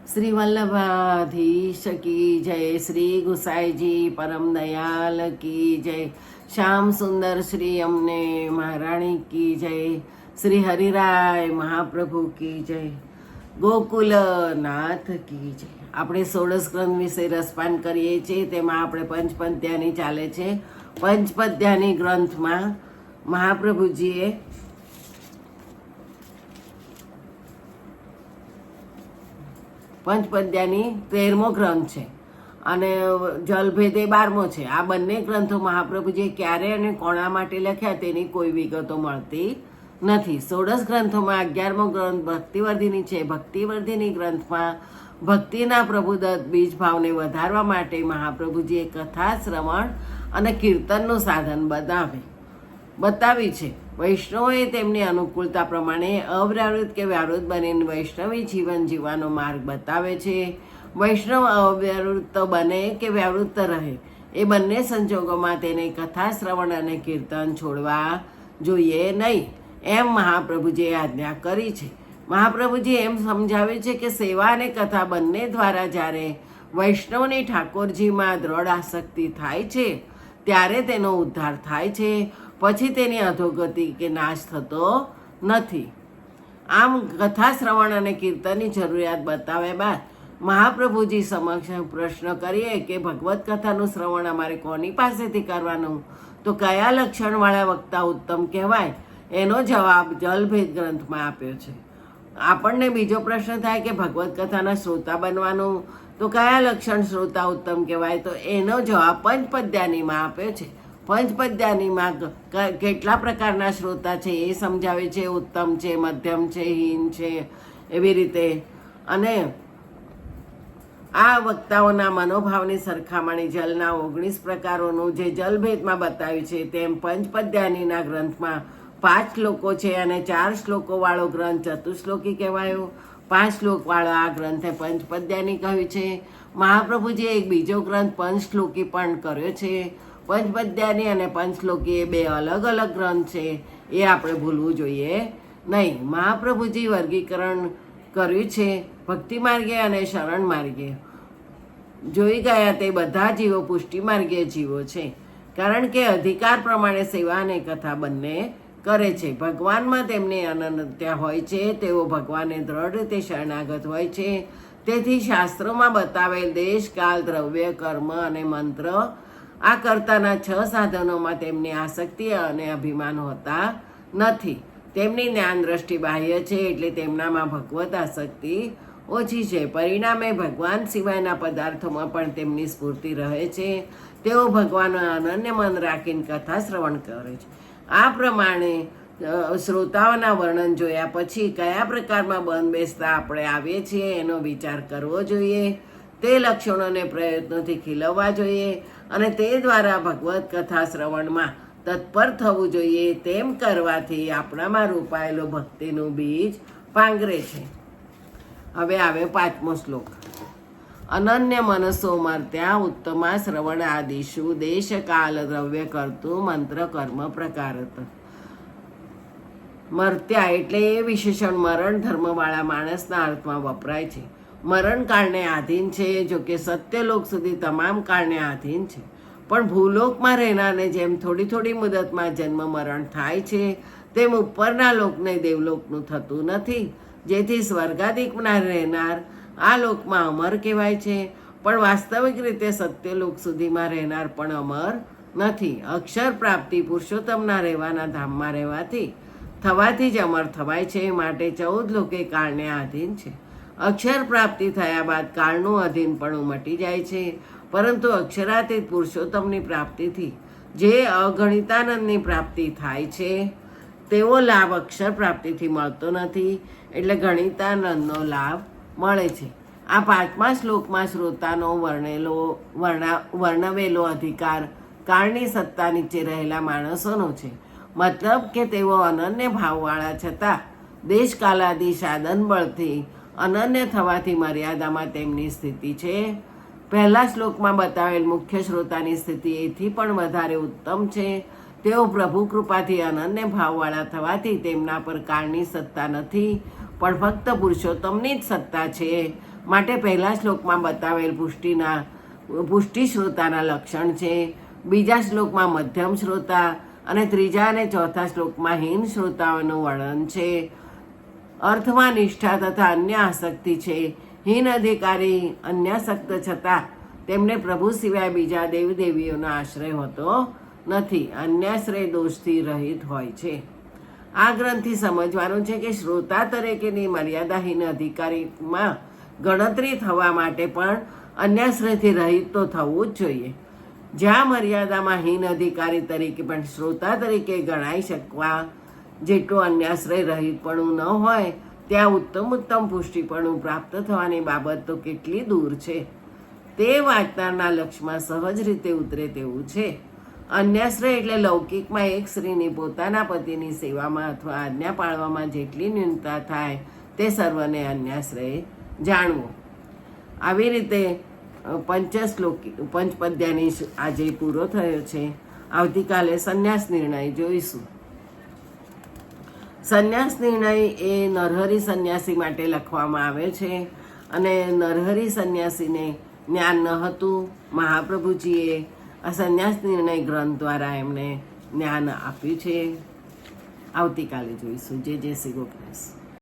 શ્રી વલ્લભાધીશ કી જય, શ્રી ગુસાઈજી પરમ દયાલ કી જય, શ્યામ સુંદર શ્રી અમને મહારાણી કી જય, શ્રી હરિરાય મહાપ્રભુ કી જય, ગોકુલનાથ કી જય. આપણે ષોડશ ગ્રંથ વિશે રસપાન કરીએ છીએ. તેમાં આપણે પંચપદ્યાની ચાલે છે. પંચપદ્યાની ગ્રંથમાં મહાપ્રભુજીએ પંચપદ્યાની 13મો ગ્રંથ છે અને જલભેદ એ 12મો છે. આ બંને ગ્રંથો મહાપ્રભુજીએ ક્યારે અને કોના માટે લખ્યા તેની કોઈ વિગતો મળતી નથી. ષોડશ ગ્રંથોમાં 11મો ગ્રંથ ભક્તિવર્ધિની છે. ભક્તિવર્ધિની ગ્રંથમાં ભક્તિના પ્રભુદત્ત બીજ ભાવને વધારવા માટે મહાપ્રભુજીએ કથા, શ્રવણ અને કીર્તનનું સાધન બતાવી છે. વૈષ્ણવોએ તેમની અનુકૂળતા પ્રમાણે અવ્યાવૃત કે વ્યાવૃત બનીને વૈષ્ણવી જીવન જીવવાનો માર્ગ બતાવે છે. વૈષ્ણવ અવ્યાવૃત બને કે વ્યાવૃત રહે એ બંને સંજોગોમાં તેને કથા, શ્રવણ અને કીર્તન છોડવા જોઈએ નહીં, એમ મહાપ્રભુજીએ આજ્ઞા કરી છે. મહાપ્રભુજી એમ સમજાવે છે કે સેવા અને કથા બંને દ્વારા જ્યારે વૈષ્ણવની ઠાકોરજીમાં દ્રઢ આસક્તિ થાય છે ત્યારે તેનો ઉદ્ધાર થાય છે, પછી તેની અધોગતિ કે નાશ થતો નથી. આમ કથા, શ્રવણ અને કીર્તનની જરૂરિયાત બતાવ્યા બાદ મહાપ્રભુજી સમક્ષ પ્રશ્ન કરીએ કે ભગવત કથાનું શ્રવણ અમારે કોની પાસેથી કરવાનું, તો કયા લક્ષણવાળા વક્તા ઉત્તમ કહેવાય, એનો જવાબ જલભેદ ગ્રંથમાં આપ્યો છે. આપણને બીજો પ્રશ્ન થાય કે ભગવત કથાના શ્રોતા બનવાનું, તો કયા લક્ષણ શ્રોતા ઉત્તમ કહેવાય, તો એનો જવાબ પંચપદ્યાનીમાં આપ્યો છે. પંચપદ્યાનીમાં કેટલા પ્રકારના શ્રોતા છે એ સમજાવે છે. ઉત્તમ છે, મધ્યમ છે, હીન છે, એવી રીતે. અને આ વક્તાઓના મનોભાવની સરખામણી જલના 19 પ્રકારોનું જે જલભેદમાં બતાવ્યું છે તેમ પંચપદ્યાનીના ગ્રંથમાં 5 શ્લોકો છે અને 4 શ્લોકો વાળો ગ્રંથ ચતુશ્લોકી કહેવાયો. 5 શ્લોક વાળો આ ગ્રંથે પંચપદ્યાની કહ્યું છે. મહાપ્રભુજીએ એક બીજો ગ્રંથ પંચશ્લોકી પણ કર્યો છે. પંચપદ્યાની અને પંચશ્લોકી એ 2 અલગ અલગ ગ્રંથ છે, એ આપણે ભૂલવું જોઈએ નહીં. મહાપ્રભુજી વર્ગીકરણ કર્યું છે ભક્તિ માર્ગે અને શરણ માર્ગે. જોઈ ગયા તે બધા જીવો પુષ્ટિ માર્ગીય જીવો છે, કારણ કે અધિકાર પ્રમાણે સેવા અને કથા બંને કરે છે. ભગવાનમાં તેમની અનન્યતા હોય છે. તેઓ ભગવાનને દ્રઢ રીતે શરણાગત હોય છે. તેથી શાસ્ત્રોમાં બતાવેલ દેશ, કાલ, દ્રવ્ય, કર્મ અને મંત્ર આ કર્તાના 6 સાધનોમાં તેમની આસક્તિ અને અભિમાન હોતા નથી. તેમની જ્ઞાન દ્રષ્ટિ બાહ્ય છે, એટલે તેમનામાં ભગવત આસક્તિ ઓછી છે. પરિણામે ભગવાન સિવાયના પદાર્થોમાં પણ તેમની સ્ફૂર્તિ રહે છે. તેઓ ભગવાનનું અનન્ય મન રાખીને કથા શ્રવણ કરે છે. આ પ્રમાણે શ્રોતાઓના વર્ણન જોયા પછી કયા પ્રકારમાં બંધ બેસતા આપણે આવીએ છીએ એનો વિચાર કરવો જોઈએ. તે લક્ષણોને પ્રયત્નોથી ખીલવવા જોઈએ અને તે દ્વારા ભગવત કથા શ્રવણમાં તત્પર થવું જોઈએ. તેમ કરવાથી આપણામાં રોપાયેલો ભક્તિનું બીજ પાંગરે છે. હવે આવે 5મો શ્લોક. અનન્ય મનસો મર્ત્યા ઉત્તમા શ્રવણ આદિશુ દેશ કાલ દ્રવ્ય કરતું મંત્ર કર્મ પ્રકારત. મર્ત્યા એટલે એ વિશેષણ મરણ ધર્મવાળા માણસના અર્થમાં વપરાય છે. મરણ કાળને આધીન છે, જો કે સત્યલોક સુધી તમામ કાળને આધીન છે. પણ ભૂલોકમાં રહેનારને જેમ થોડી થોડી મુદતમાં જન્મ મરણ થાય છે, તેમ ઉપરના લોકને દેવલોકનું થતું નથી. જેથી સ્વર્ગાદિકમાં રહેનાર આ લોકમાં અમર કહેવાય છે, પણ વાસ્તવિક રીતે સત્યલોક સુધીમાં રહેનાર પણ અમર નથી. અક્ષર પ્રાપ્તિ પુરુષોત્તમના રહેવાના ધામમાં થવાથી જ અમર થવાય છે. માટે 14 લોકે કાળને આધીન છે. અક્ષર પ્રાપ્તિ થયા બાદ કાળનું અધીનપણું મટી જાય છે, પરંતુ અક્ષરાતીત પુરુષોત્તમની પ્રાપ્તિથી જે અગણિતાનંદની પ્રાપ્તિ થાય છે તેવો લાભ અક્ષર પ્રાપ્તિથી મળતો નથી. એટલે ગણિતાનંદનો લાભ મળે છે. આ 5મા શ્લોકમાં શ્રોતાનો વર્ણવેલો અધિકાર કાળની સત્તા નીચે રહેલા માણસોનો છે. મતલબ કે તેઓ અનન્ય ભાવવાળા છતાં દેશકાલાદી સાધન બળથી અનન્ય થવાથી મર્યાદામાં તેમની સ્થિતિ છે. પહેલા શ્લોકમાં બતાવેલ મુખ્ય શ્રોતાની સ્થિતિ એથી પણ વધારે ઉત્તમ છે. તેઓ પ્રભુ કૃપાથી અનન્ય ભાવવાળા થવાથી તેમના પર કાળની સત્તા નથી, પણ ફક્ત પુરુષોત્તમની જ સત્તા છે. માટે પહેલા શ્લોકમાં બતાવેલ પુષ્ટિ શ્રોતાના લક્ષણ છે, બીજા શ્લોકમાં મધ્યમ શ્રોતા અને ત્રીજા અને ચોથા શ્લોકમાં હીન શ્રોતાઓનું વર્ણન છે. અર્થમાં નિષ્ઠા તથા અન્ય આસક્તિ છે. હીન અધિકારી અન્યાસક્ત છતાં તેમને પ્રભુ સિવાય બીજા દેવદેવીઓનો આશ્રય હોતો નથી, અન્યાશ્રય દોષથી રહિત હોય છે. આ ગ્રંથથી સમજવાનું છે કે શ્રોતા તરીકેની મર્યાદાહીન અધિકારીમાં ગણતરી થવા માટે પણ અન્યાશ્રયથી રહિત તો થવું જ જોઈએ. જ્યાં મર્યાદામાં હીન અધિકારી તરીકે પણ શ્રોતા તરીકે ગણાઈ શકવા જેટલું અન્યાશ્રય રહિતપણું ન હોય ત્યાં ઉત્તમ પુષ્ટિપણું પ્રાપ્ત થવાની બાબત તો કેટલી દૂર છે તે વાંચનારના લક્ષમાં સહજ રીતે ઉતરે તેવું છે. અન્યાશ્રય એટલે લૌકિકમાં એક સ્ત્રીની પોતાના પતિની સેવામાં અથવા આજ્ઞા પાળવામાં જેટલી ન્યૂનતા થાય તે સર્વને અન્યાશ્રય જાણવો. આવી રીતે પંચપદ્યાની આજે પૂરો થયો છે. આવતીકાલે સંન્યાસ નિર્ણય જોઈશું. સંન્યાસ નિર્ણય એ નરહરી સંન્યાસી માટે લખવામાં આવે છે અને નરહરી સંન્યાસીને જ્ઞાન ન હતું. મહાપ્રભુજીએ આ સંન્યાસ નિર્ણય ગ્રંથ દ્વારા એમને જ્ઞાન આપ્યું છે. આવતીકાલે જોઈશું. જય શ્રી ગોપાલ.